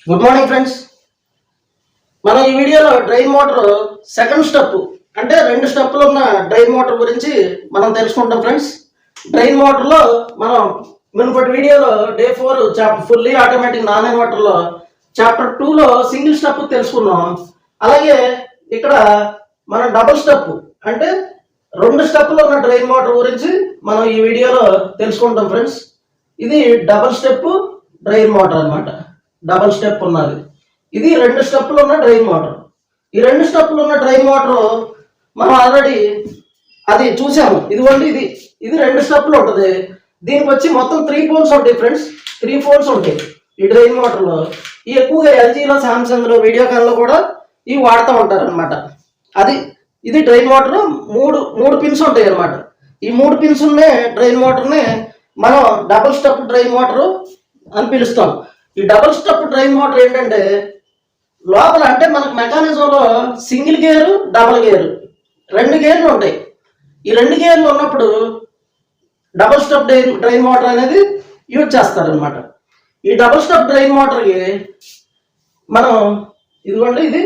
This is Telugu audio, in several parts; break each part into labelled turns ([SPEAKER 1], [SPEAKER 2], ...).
[SPEAKER 1] Good morning friends. మనం ఈ వీడియోలో డ్రైన్ మోటార్ సెకండ్ స్టెప్ అంటే రెండు స్టెప్లు ఉన్న డ్రైన్ మోటార్ గురించి మనం తెలుసుకుంటాం ఫ్రెండ్స్. డ్రైన్ మోటార్లో మనం మునుపటి వీడియోలో డే 4 ఫుల్లీ ఆటోమేటిక్ నాన్ ఇన్వర్టర్లో చాప్టర్ 2లో సింగిల్ స్టెప్ తెలుసుకున్నాం. అలాగే ఇక్కడ మనం డబుల్ స్టెప్ అంటే రెండు స్టెప్లు ఉన్న డ్రైన్ మోటార్ గురించి మనం ఈ వీడియోలో తెలుసుకుంటాం ఫ్రెండ్స్. ఇది డబుల్ స్టెప్ డ్రైన్ మోటార్ అన్నమాట. డబుల్ స్టెప్ ఉన్నది. ఇది రెండు స్టెప్లు ఉన్న డ్రైన్ మోటార్. ఈ రెండు స్టెప్లు ఉన్న డ్రైన్ మోటార్ మనం ఆల్రెడీ అది చూసాము. ఇదిగోండి, ఇది రెండు స్టెప్లు ఉంటుంది. దీనికి వచ్చి మొత్తం 3 పోల్స్ ఉంటాయి ఫ్రెండ్స్. 3 పోల్స్ ఉంటాయి ఈ డ్రైన్ మోటార్లో. ఈ ఎక్కువగా ఎల్జీలో, సామ్సంగ్లో, వీడియోకాన్లో కూడా ఇవి వాడుతూ ఉంటారు అనమాట. ఇది డ్రైన్ మోటార్ మూడు పిన్స్ ఉంటాయి అనమాట. ఈ 3 పిన్స్ ఉన్న డ్రైన్ మోటార్ని మనం డబుల్ స్టెప్ డ్రైన్ మోటార్ అని పిలుస్తాం. ఈ డబుల్ స్టెప్ డ్రైన్ మోటార్ ఏంటంటే లోపల అంటే మనకు మెకానిజంలో సింగిల్ గేరు, డబుల్ గేరు 2 గేర్లు ఉంటాయి. ఈ 2 గేర్లు ఉన్నప్పుడు డబుల్ స్టెప్ డ్రైన్ మోటార్ అనేది యూజ్ చేస్తారనమాట. ఈ డబుల్ స్టెప్ డ్రైన్ మోటార్కి మనం ఇదిగోండి, ఇది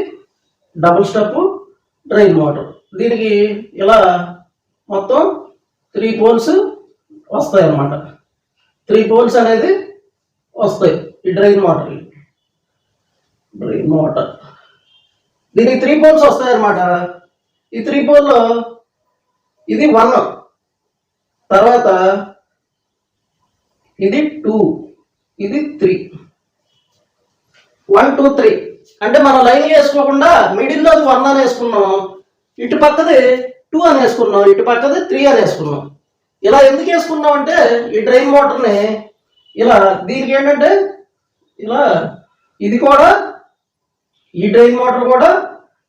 [SPEAKER 1] డబుల్ స్టెప్ డ్రైన్ మోటార్. దీనికి ఇలా మొత్తం 3 పోల్స్ వస్తాయి అన్నమాట. 3 పోల్స్ అనేది వస్తాయి ఈ డ్రైన్ మోటార్. దీనికి 3 పోల్స్ వస్తాయి అన్నమాట. ఈ 3 పోల్లో ఇది 1, తర్వాత ఇది 2, ఇది 3. 1 2 3 అంటే మనం లైన్ వేసుకోకుండా మిడిల్లో 1 అని వేసుకున్నాం, ఇటు పక్కది 2 అని వేసుకున్నాం, ఇటు పక్కది 3 అని వేసుకున్నాం. ఇలా ఎందుకు వేసుకున్నాం అంటే ఈ డ్రైన్ మోటార్ని ఇలా దీనికి ఏంటంటే ఇలా ఇది కూడా ఈ డ్రైన్ మోటార్ కూడా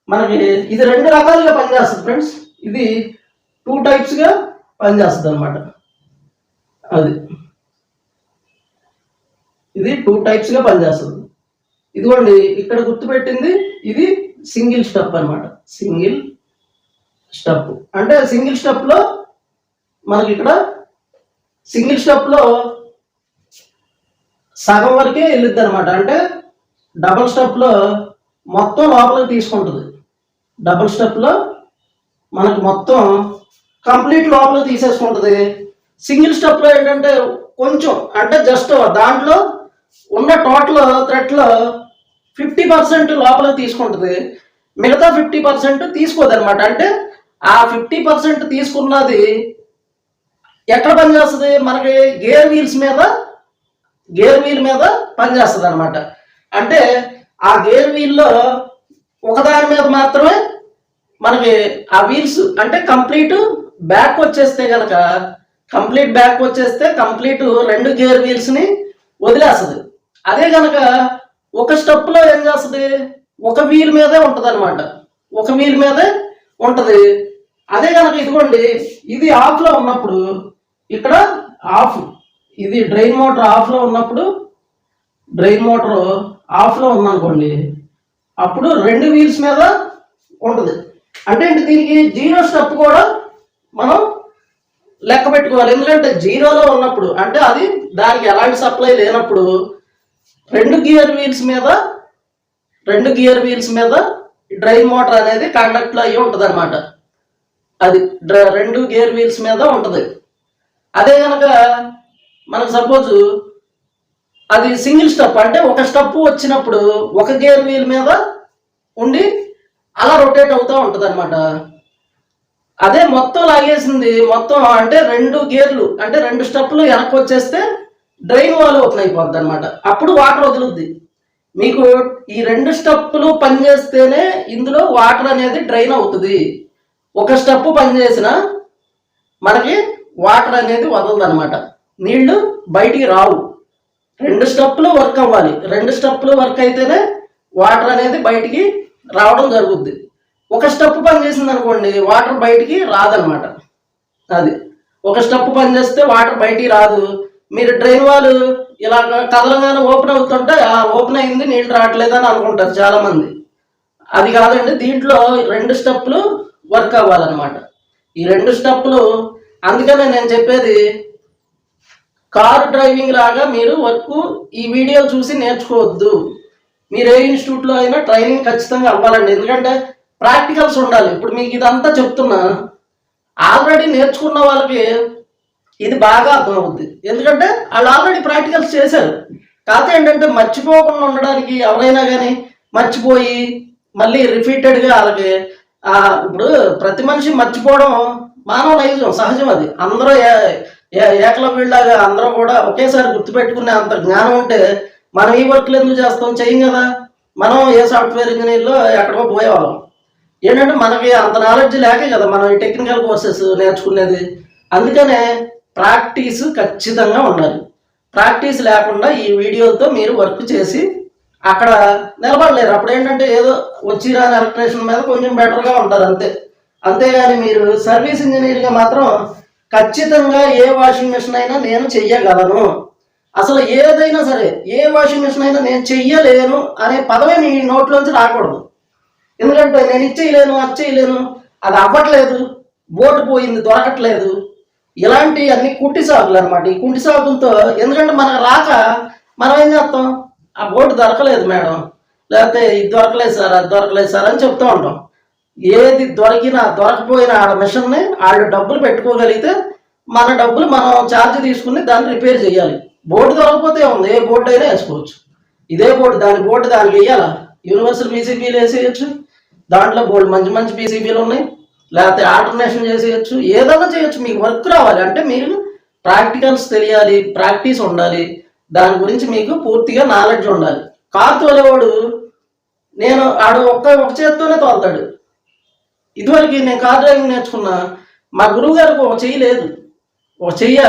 [SPEAKER 1] మనకి ఇది 2 రకాలుగా పనిచేస్తుంది ఫ్రెండ్స్. ఇది 2 టైప్స్గా పనిచేస్తుంది అనమాట. ఇది 2 టైప్స్గా పనిచేస్తుంది. ఇదిగోండి, ఇక్కడ గుర్తుపెట్టింది ఇది సింగిల్ స్టెప్ అనమాట. సింగిల్ స్టెప్ అంటే సింగిల్ స్టెప్లో మనకి ఇక్కడ సింగిల్ స్టెప్లో సగం వరకే వెళ్ళిద్ది అనమాట. అంటే డబుల్ స్టెప్లో మొత్తం లోపలికి తీసుకుంటుంది. డబుల్ స్టెప్లో మనకు మొత్తం కంప్లీట్ లోపలికి తీసేసుకుంటుంది. సింగిల్ స్టెప్లో ఏంటంటే కొంచెం అంటే జస్ట్ దాంట్లో ఉన్న టోటల్ థ్రెడ్లో 50% లోపలికి తీసుకుంటుంది, మిగతా 50% తీసుకోదు అనమాట. అంటే ఆ 50% తీసుకున్నది ఎక్కడ పనిచేస్తుంది? మనకి గేర్ వీల్ మీద పనిచేస్తుంది అనమాట. అంటే ఆ గేర్ వీల్లో ఒకదాని మీద మాత్రమే మనకి ఆ వీల్స్ అంటే కంప్లీట్ బ్యాక్ వచ్చేస్తే కనుక కంప్లీట్ 2 గేర్ వీల్స్ని వదిలేస్తుంది. అదే కనుక ఒక స్టెప్లో ఏం చేస్తుంది? ఒక వీల్ మీదే ఉంటుంది అనమాట. ఒక వీల్ మీదే ఉంటుంది. అదే కనుక ఇదిగోండి, ఇది ఆఫ్లో ఉన్నప్పుడు ఇక్కడ ఆఫ్, ఇది డ్రైన్ మోటార్ ఆఫ్లో ఉన్నప్పుడు, డ్రైన్ మోటార్ ఆఫ్లో ఉందనుకోండి, అప్పుడు 2 వీల్స్ మీద ఉంటుంది. అంటే దీనికి 0 స్టెప్ కూడా మనం లెక్క పెట్టుకోవాలి. ఎందుకంటే 0లో ఉన్నప్పుడు అంటే అది దానికి ఎలాంటి సప్లై లేనప్పుడు 2 గేర్ వీల్స్ మీద డ్రైన్ మోటార్ అనేది కండక్ట్లో అయ్యి ఉంటుంది అనమాట. అది 2 గేర్ వీల్స్ మీద ఉంటుంది. అదే కనుక మనకు సపోజ్ అది సింగిల్ స్టెప్ అంటే ఒక స్టెప్ వచ్చినప్పుడు ఒక గేర్ వీల్ మీద ఉండి అలా రొటేట్ అవుతూ ఉంటుంది అనమాట. అదే మొత్తం లాగేసింది, మొత్తం అంటే 2 గేర్లు అంటే 2 స్టెప్లు వెనక్కి వచ్చేస్తే డ్రైన్ వాల్ ఓపెన్ అయిపోద్ది అనమాట. అప్పుడు వాటర్ వదులుద్ది. మీకు ఈ 2 స్టెప్పులు పనిచేస్తేనే ఇందులో వాటర్ అనేది డ్రైన్ అవుతుంది. ఒక స్టెప్ పనిచేసినా మనకి వాటర్ అనేది వదలదు అనమాట. నీళ్లు బయటికి రావు. 2 స్టెప్లు వర్క్ అవ్వాలి. 2 స్టెప్లు వర్క్ అయితేనే వాటర్ అనేది బయటికి రావడం జరుగుద్ది. ఒక స్టెప్ పనిచేసింది అనుకోండి, వాటర్ బయటికి రాదనమాట. అది ఒక స్టెప్ పనిచేస్తే వాటర్ బయటికి రాదు. మీరు డ్రైన్ వాల్ ఇలా కదలంగానే ఓపెన్ అవుతుంటే ఓపెన్ అయింది, నీళ్ళు రావట్లేదు అని అనుకుంటారు చాలామంది. అది కాదండి, దీంట్లో 2 స్టెప్లు వర్క్ అవ్వాలన్నమాట. ఈ 2 స్టెప్లు, అందుకనే నేను చెప్పేది కార్ డ్రైవింగ్ లాగా మీరు వర్క్ ఈ వీడియో చూసి నేర్చుకోవద్దు. మీరు ఏ ఇన్స్టిట్యూట్లో అయినా ట్రైనింగ్ ఖచ్చితంగా అవ్వాలండి. ఎందుకంటే ప్రాక్టికల్స్ ఉండాలి. ఇప్పుడు మీకు ఇదంతా చెప్తున్నా, ఆల్రెడీ నేర్చుకున్న వాళ్ళకి ఇది బాగా అర్థమవుద్ది. ఎందుకంటే వాళ్ళు ఆల్రెడీ ప్రాక్టికల్స్ చేశారు. కాకపోతే ఏంటంటే మర్చిపోకుండా ఉండడానికి ఎవరైనా కానీ మర్చిపోయి మళ్ళీ రిపీటెడ్గా వాళ్ళకి ఇప్పుడు ప్రతి మనిషి మర్చిపోవడం మానవ నైజం, సహజం. అది అందరూ ఏకలవ్యుల్లాగా అందరూ కూడా ఒకేసారి గుర్తుపెట్టుకునే అంత జ్ఞానం ఉంటే మనం ఈ వర్క్లు ఎందుకు చేస్తాం? చెయ్యం కదా. మనం ఏ సాఫ్ట్వేర్ ఇంజనీర్లో ఎక్కడికో పోయేవాళ్ళం. ఏంటంటే మనకి అంత నాలెడ్జ్ లేకే కదా మనం ఈ టెక్నికల్ కోర్సెస్ నేర్చుకునేది. అందుకనే ప్రాక్టీస్ ఖచ్చితంగా ఉండాలి. ప్రాక్టీస్ లేకుండా ఈ వీడియోతో మీరు వర్క్ చేసి అక్కడ నిలబడలేరు. అప్పుడు ఏంటంటే ఏదో వచ్చి రాని ఎలక్ట్రీషియన్ మీద కొంచెం బెటర్గా ఉంటారు అంతే. అంతేగాని మీరు సర్వీస్ ఇంజనీర్గా మాత్రం ఖచ్చితంగా ఏ వాషింగ్ మిషన్ అయినా నేను చెయ్యగలను, అసలు ఏదైనా సరే ఏ వాషింగ్ మిషన్ అయినా నేను చెయ్యలేను అనే పదమే మీ నోట్లోంచి రాకూడదు. ఎందుకంటే నేను ఇది చేయలేను, అది చేయలేను, అది అవ్వట్లేదు, బోటు పోయింది, దొరకట్లేదు, ఇలాంటి అన్ని కుంటి సాగులు అనమాట. ఈ కుంటి సాగులతో ఎందుకంటే మనకు రాక మనం ఏం చేస్తాం? ఆ బోటు దొరకలేదు మేడం, లేకపోతే ఇది దొరకలేదు సార్, అది దొరకలేదు సార్ అని చెప్తూ ఉంటాం. ఏది దొరికినా దొరకపోయినా ఆడ మిషన్ని వాళ్ళు డబ్బులు పెట్టుకోగలిగితే మన డబ్బులు మనం ఛార్జ్ తీసుకుని దాన్ని రిపేర్ చేయాలి. బోర్డు దొరకకపోతే ఉంది, ఏ బోర్డు అయినా వేసుకోవచ్చు. ఇదే బోర్డు దానికి వేయాలా? యూనివర్సల్ పీసీబీలు వేసేయచ్చు, దాంట్లో బోర్డు మంచి మంచి పీసీబీలు ఉన్నాయి, లేకపోతే ఆల్టర్నేషన్ చేసేయచ్చు, ఏదైనా చేయొచ్చు. మీకు వర్క్ రావాలి అంటే మీరు ప్రాక్టికల్స్ తెలియాలి, ప్రాక్టీస్ ఉండాలి, దాని గురించి మీకు పూర్తిగా నాలెడ్జ్ ఉండాలి. కారు తోలేవాడు ఒక చేత్తోనే తోలుతాడు. ఇదివరకు నేను కార్ డ్రైవింగ్ నేర్చుకున్నా, మా గురువు గారికి ఒక చెయ్యి లేదు, ఒక చెయ్య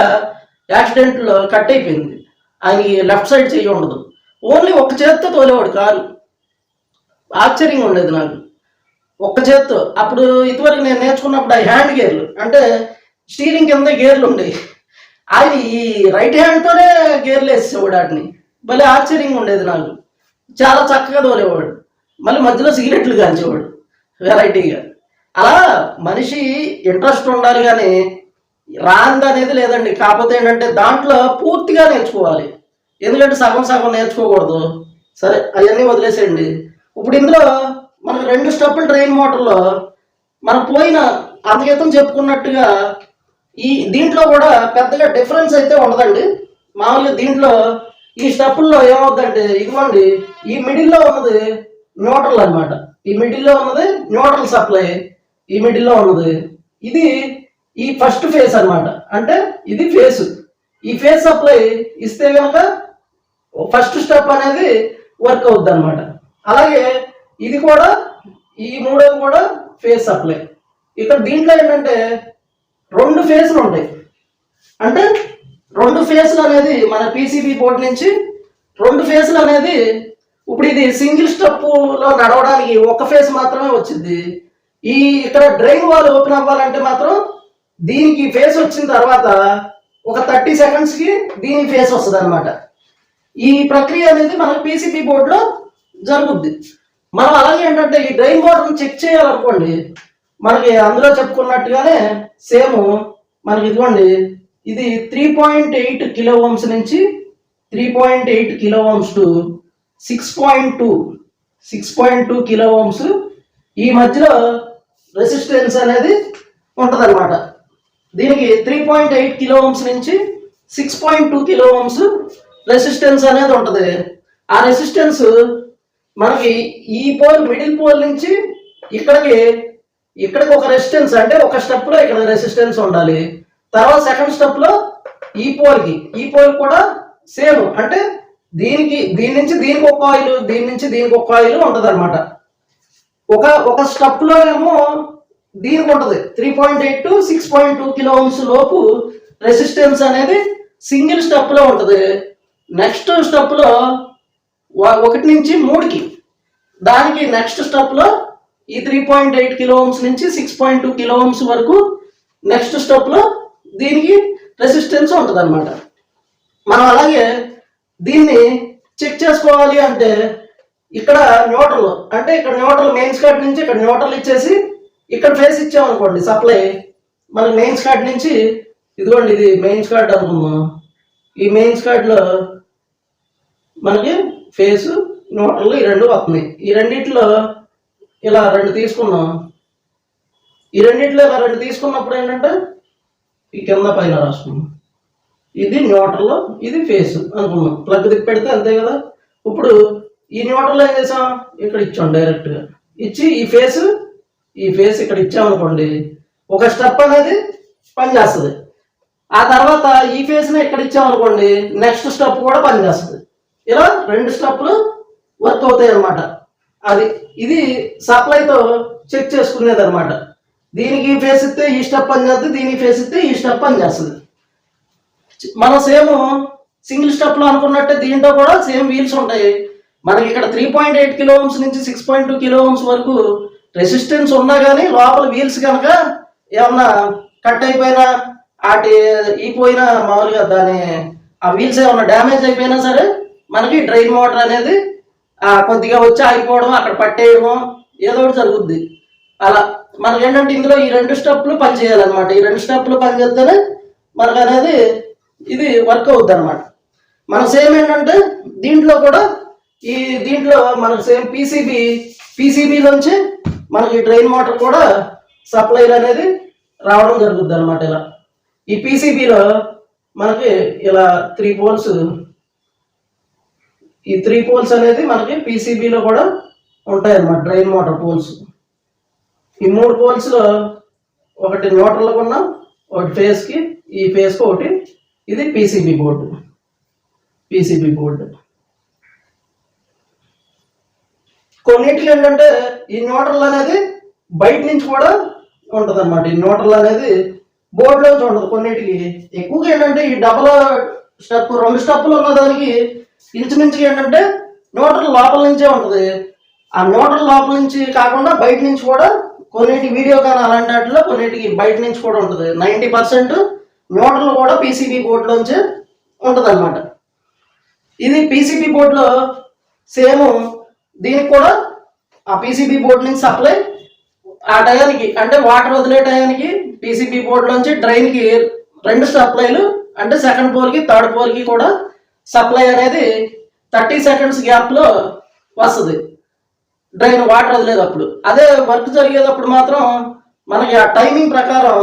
[SPEAKER 1] యాక్సిడెంట్లో కట్ అయిపోయింది, ఆయనకి లెఫ్ట్ సైడ్ చెయ్యి ఉండదు, ఓన్లీ ఒక చేత్తో తోలేవాడు కారు. ఆశ్చర్యంగా ఉండేది నాకు, ఒక్క చేత్తో. అప్పుడు ఇదివరకు నేను నేర్చుకున్నప్పుడు ఆ హ్యాండ్ గేర్లు అంటే స్టీరింగ్ కింద గేర్లు ఉండేవి, ఆయన ఈ రైట్ హ్యాండ్తోనే గేర్లు వేసేవాడు వాటిని. భలే ఆశ్చర్యంగా ఉండేది నాకు. చాలా చక్కగా తోలేవాడు, మళ్ళీ మధ్యలో సిగరెట్లు కాల్చేవాడు వెరైటీగా. అలా మనిషి ఇంట్రెస్ట్ ఉండాలి కానీ రాంది అనేది లేదండి. కాకపోతే ఏంటంటే దాంట్లో పూర్తిగా నేర్చుకోవాలి. ఎందుకంటే సగం సగం నేర్చుకోకూడదు. సరే అవన్నీ వదిలేసేయండి. ఇప్పుడు ఇందులో మనకు 2 స్టెప్పుల డ్రైన్ మోటార్లో మనం పోయిన అంతక్రితం చెప్పుకున్నట్టుగా దీంట్లో కూడా పెద్దగా డిఫరెన్స్ అయితే ఉండదండి. మామూలుగా దీంట్లో ఈ స్టెప్పుల్లో ఏమవుతుందంటే ఇదిగోండి, ఈ మిడిల్లో ఉన్నది న్యూట్రల్ అనమాట. ఈ మిడిల్లో ఉన్నది న్యూట్రల్ సప్లై, ఈ మిడిల్లో ఉన్నది ఇది ఈ ఫస్ట్ ఫేస్ అనమాట. అంటే ఇది ఫేస్, ఈ ఫేస్ సప్లై ఇస్తే కనుక ఫస్ట్ స్టెప్ అనేది వర్క్ అవుద్ది అనమాట. అలాగే ఇది కూడా, ఈ మూడోది కూడా ఫేస్ సప్లై. ఇక్కడ దీంట్లో ఏంటంటే 2 ఫేస్లు ఉంటాయి. అంటే 2 ఫేస్లు అనేది మన పీసీబీ బోర్డు నుంచి 2 ఫేస్లు అనేది, ఇప్పుడు ఇది సింగిల్ స్టెప్లో నడవడానికి ఒక ఫేస్ మాత్రమే వచ్చింది. ఇక్కడ డ్రైన్ వాల్ ఓపెన్ అవ్వాలంటే మాత్రం దీనికి ఫేస్ వచ్చిన తర్వాత ఒక 30 సెకండ్స్కి దీని ఫేస్ వస్తుంది అనమాట. ఈ ప్రక్రియ అనేది మనకు పీసీబీ బోర్డులో జరుగుద్ది. మనం అలాగే ఏంటంటే ఈ డ్రైన్ వాటర్ని చెక్ చేయాలనుకోండి, మనకి అందులో చెప్పుకున్నట్టుగానే సేమ్ మనకి ఇదిగోండి, ఇది 3.8 కిలో ఓమ్స్ నుంచి 3.8 kilo Ohm's to 6.2 kilo Ohm's ఈ మధ్యలో రెసిస్టెన్స్ అనేది ఉంటుంది అనమాట. దీనికి 3.8 కిలో ఓమ్స్ నుంచి 6.2 కిలో ఓమ్స్ రెసిస్టెన్స్ అనేది ఉంటుంది. ఆ రెసిస్టెన్స్ మనకి ఈ పోల్, మిడిల్ పోల్ నుంచి ఇక్కడికి ఒక రెసిస్టెన్స్, అంటే ఒక స్టెప్లో ఇక్కడ రెసిస్టెన్స్ ఉండాలి. తర్వాత సెకండ్ స్టెప్లో ఈ పోల్ కూడా సేమ్, అంటే దీని నుంచి దీనికి ఒక కాయిల్, దీని నుంచి దీనికి ఒక కాయిల్ ఉంటుంది అనమాట. ఒక స్టెప్లో ఏమో దీనికి ఉంటుంది 3.8 టు 6.2 కిలో ఓమ్స్ లోపు రెసిస్టెన్స్ అనేది సింగిల్ స్టెప్లో ఉంటుంది. నెక్స్ట్ స్టెప్లో 1 నుంచి 3కి, దానికి నెక్స్ట్ స్టెప్లో ఈ 3.8 కిలో ఓమ్స్ నుంచి 6.2 కిలో ఓమ్స్ వరకు నెక్స్ట్ స్టెప్లో దీనికి రెసిస్టెన్స్ ఉంటుంది అనమాట. మనం అలాగే దీన్ని చెక్ చేసుకోవాలి అంటే ఇక్కడ న్యూట్రల్, అంటే ఇక్కడ న్యూట్రల్ మెయిన్స్ కార్డ్ నుంచి ఇక్కడ న్యూట్రల్ ఇచ్చేసి ఇక్కడ ఫేస్ ఇచ్చామనుకోండి సప్లై, మనకి మెయిన్స్ కార్డ్ నుంచి ఇదిగోండి, ఇది మెయిన్స్ కార్డ్ అనుకున్నాం. ఈ మెయిన్స్ కార్డ్లో మనకి ఫేసు, న్యూట్రల్ ఈ రెండు వస్తున్నాయి. ఈ రెండిట్లో ఇలా రెండు తీసుకున్నాం. ఈ రెండిట్లో ఇలా రెండు తీసుకున్నప్పుడు ఏంటంటే ఈ కింద పైన రాసుకున్నాం. ఇది న్యూట్రల్, ఇది ఫేస్ అనుకున్నాం. ప్లగ్ తిప్పి పెడితే అంతే కదా. ఇప్పుడు ఈ న్యూట్రల్ ఏం చేసాం, ఇక్కడ ఇచ్చాం డైరెక్ట్గా. ఇచ్చి ఈ ఫేస్ ఇక్కడ ఇచ్చామనుకోండి, ఒక స్టెప్ అనేది పనిచేస్తుంది. ఆ తర్వాత ఈ ఫేస్ని ఇక్కడ ఇచ్చామనుకోండి, నెక్స్ట్ స్టెప్ కూడా పనిచేస్తుంది. ఇలా రెండు స్టెప్లు వర్క్ అవుతాయి అన్నమాట. ఇది సప్లైతో చెక్ చేసుకునేది అనమాట. దీనికి ఫేస్ ఇస్తే ఈ స్టెప్ పని చేస్తుంది, దీనికి ఫేస్ ఇస్తే ఈ స్టెప్ పని చేస్తుంది. మనం సేమ్ సింగిల్ స్టెప్లో అనుకున్నట్టే దీంట్లో కూడా సేమ్ వీల్స్ ఉంటాయి. మనకి ఇక్కడ 3.8 కిలో ఓమ్స్ నుంచి 6.2 కిలో ఓమ్స్ వరకు రెసిస్టెన్స్ ఉన్నా కానీ లోపల వీల్స్ కనుక ఏమన్నా కట్ అయిపోయినా పోయినా మామూలుగా ఆ వీల్స్ ఏమన్నా డ్యామేజ్ అయిపోయినా సరే మనకి డ్రైన్ మోటార్ అనేది కొద్దిగా వచ్చి ఆగిపోవడం, అక్కడ పట్టేయడం ఏదో ఒకటి జరుగుద్ది. అలా మనకి ఏంటంటే ఇందులో ఈ రెండు స్టెప్లు పని చేయాలన్నమాట. ఈ రెండు స్టెప్లు పని చేస్తేనే మనకు అనేది ఇది వర్క్ అవుద్ది అనమాట. మన సేమ్ ఏంటంటే దీంట్లో కూడా దీంట్లో మనకు సేమ్ పీసీబీలోంచి మనకి డ్రైన్ మోటార్ కూడా సప్లైలు అనేది రావడం జరుగుద్ది అనమాట. ఇలా ఈ పీసీబీలో మనకి ఇలా 3 పోల్స్, ఈ 3 పోల్స్ అనేది మనకి పీసీబీలో కూడా ఉంటాయి అన్నమాట. డ్రైన్ మోటార్ పోల్స్ ఈ 3 పోల్స్లో ఒకటి న్యూట్రల్గా ఉన్న, ఒకటి ఫేస్కి, ఈ ఫేస్కి ఒకటి. ఇది పీసీబీ బోర్డు. కొన్నిటికి ఏంటంటే ఈ న్యూట్రల్ అనేది బయట నుంచి కూడా ఉంటుంది అనమాట. ఈ న్యూట్రల్ అనేది బోర్డులోంచి ఉండదు. కొన్నిటికి ఎక్కువగా ఏంటంటే ఈ డబుల్ స్టెప్, 2 స్టెప్పులు ఉన్న దానికి ఇంచుమించుగా ఏంటంటే న్యూట్రల్ లోపల నుంచే ఉంటుంది. ఆ న్యూట్రల్ లోపల నుంచి కాకుండా బయట నుంచి కూడా కొన్నిటి వీడియో కానీ అలాంటి వాటిలో కొన్నిటికి బయట నుంచి కూడా ఉంటుంది. 90% న్యూట్రల్ కూడా పీసీబీ బోర్డులోంచి ఉంటుంది అనమాట. ఇది పీసీబీ బోర్డులో సేమ్ దీనికి కూడా ఆ పీసీబీ బోర్డు నుంచి సప్లై ఆ టయానికి అంటే వాటర్ వదిలే టయానికి పీసీబీ బోర్డులోంచి డ్రైన్కి 2 సప్లైలు అంటే సెకండ్ పోల్కి థర్డ్ పోల్కి కూడా సప్లై అనేది 30 సెకండ్స్ గ్యాప్లో వస్తుంది డ్రైన్ వాటర్ వదిలేటప్పుడు. అదే వర్క్ జరిగేటప్పుడు మాత్రం మనకి ఆ టైమింగ్ ప్రకారం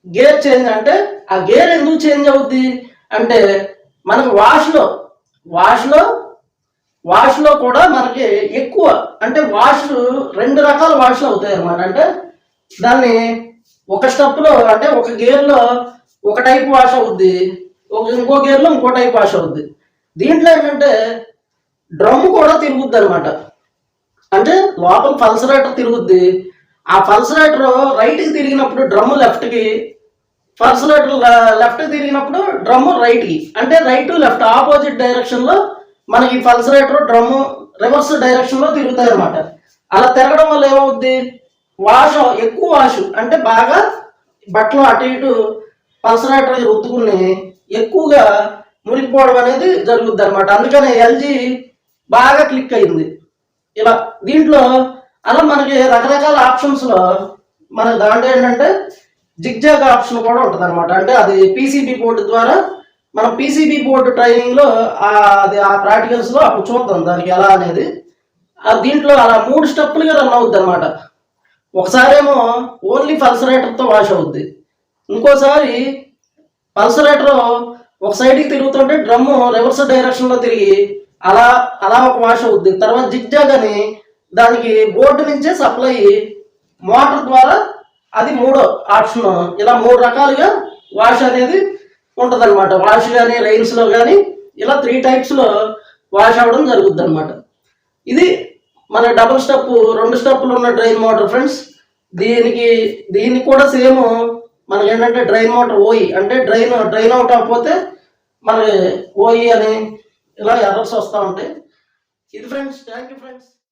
[SPEAKER 1] గేర్ చేంజ్, అంటే ఆ గేర్ ఎందుకు చేంజ్ అవుద్ది అంటే మనకు వాష్లో కూడా మనకి ఎక్కువ అంటే రెండు రకాల వాష్లు అవుతాయి అన్నమాట. అంటే దాన్ని ఒక స్టెప్లో అంటే ఒక గేర్లో ఒక టైప్ వాష్ అవుద్ది, ఇంకో గేర్లో ఇంకో టైప్ వాష్ అవుద్ది. దీంట్లో ఏంటంటే డ్రమ్ కూడా తిరుగుద్ది అనమాట. అంటే లోపల పల్సరేటర్ తిరుగుద్ది. ఆ పల్సరేటర్ రైట్కి తిరిగినప్పుడు డ్రమ్ లెఫ్ట్కి, పల్సరేటర్ లెఫ్ట్కి తిరిగినప్పుడు డ్రమ్ రైట్కి. అంటే రైట్ లెఫ్ట్ ఆపోజిట్ డైరెక్షన్లో మనకి పల్సరేటర్ డ్రమ్ రివర్స్ డైరెక్షన్లో తిరుగుతాయి అనమాట. అలా తిరగడం వల్ల ఏమవుద్ది, ఎక్కువ వాష్ అంటే బాగా బట్టలు అటు ఇటు పల్సరేటర్ రుద్దుకుని ఎక్కువగా మునిగిపోవడం అనేది జరుగుద్ది అనమాట. అందుకనే ఎల్జీ బాగా క్లిక్ అయింది ఇలా. దీంట్లో అలా మనకి రకరకాల ఆప్షన్స్లో మనకి దాంట్లో ఏంటంటే జిగ్జాగ్ ఆప్షన్ కూడా ఉంటుంది అనమాట. అంటే అది పీసీబీ బోర్డు ద్వారా మనం పీసీబీ బోర్డు ట్రైనింగ్లో ఆ ప్రాక్టికల్స్లో అప్పుడు చూద్దాం దానికి ఎలా అనేది. దీంట్లో అలా 3 స్టెప్పులుగా రన్ అవుద్ది అనమాట. ఒకసారేమో ఓన్లీ పల్సరేటర్తో వాష్ అవుద్ది, ఇంకోసారి పల్సరేటర్ ఒక సైడ్కి తిరుగుతుంటే డ్రమ్ము రివర్స్ డైరెక్షన్లో తిరిగి అలా ఒక వాష్ అవుద్ది. తర్వాత జిగ్జాగ్ అని దానికి బోర్డు నుంచే సప్లై మోటార్ ద్వారా, అది 3వ ఆప్షన్. ఇలా 3 రకాలుగా వాష్ అనేది ఉంటుంది అనమాట. వాష్ కానీ లైన్స్లో కానీ ఇలా 3 టైప్స్లో వాష్ అవ్వడం జరుగుద్ది అనమాట. ఇది మన డబుల్ స్టెప్ 2 స్టెప్పులు ఉన్న డ్రైన్ మోటార్ ఫ్రెండ్స్. దీనికి కూడా సేమ్ మనకి ఏంటంటే డ్రైన్ మోటార్ ఓయి అంటే డ్రైన్ అవుట్ అవ్వకపోతే మనకి ఓయి అని ఇలా ఎర్రర్స్ వస్తూ ఉంటాయి. ఇది ఫ్రెండ్స్, థ్యాంక్ యూ ఫ్రెండ్స్.